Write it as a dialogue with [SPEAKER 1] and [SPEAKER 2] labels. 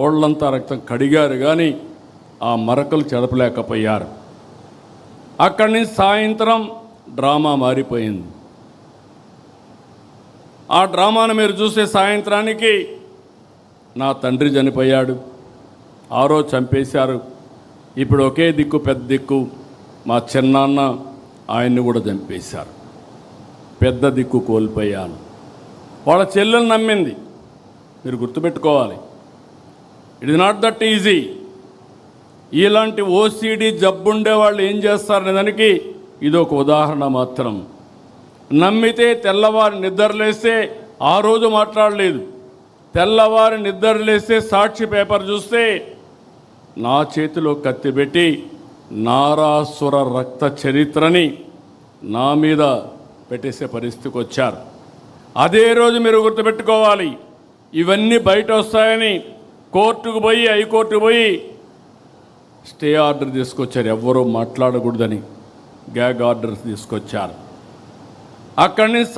[SPEAKER 1] ఓళ్ళంతా రక్తం కడిగారు, కానీ ఆ మరకలు చెదపలేకపోయారు. అక్కడి నుంచి సాయంత్రం డ్రామా మారిపోయింది. ఆ డ్రామాను మీరు చూసే సాయంత్రానికి నా తండ్రి చనిపోయాడు, ఆ రోజు చంపేశారు, ఇప్పుడు ఒకే దిక్కు పెద్ద దిక్కు మా చిన్నాన్న, ఆయన్ని కూడా చంపేశారు, పెద్ద దిక్కు కోల్పోయాను. వాళ్ళ చెల్లెలు నమ్మింది. మీరు గుర్తుపెట్టుకోవాలి, it is not that easy. ఇలాంటి ఓసిడి జబ్బుండే వాళ్ళు ఏం చేస్తారనే దానికి ఇది ఒక ఉదాహరణ మాత్రం. నమ్మితే తెల్లవారి నిద్రలేస్తే ఆ రోజు మాట్లాడలేదు, తెల్లవారి నిద్రలేస్తే సాక్షి పేపర్ చూస్తే నా చేతిలో కత్తి పెట్టి నారాసుర రక్త చరిత్రని నా మీద పెట్టేసే పరిస్థితికి వచ్చారు. అదే రోజు మీరు గుర్తుపెట్టుకోవాలి, ఇవన్నీ బయట వస్తాయని కోర్టుకు పోయి, హైకోర్టుకు పోయి స్టే ఆర్డర్ తీసుకొచ్చారు, ఎవ్వరూ మాట్లాడకూడదని గ్యాగ్ ఆర్డర్స్ తీసుకొచ్చారు. అక్కడి నుంచి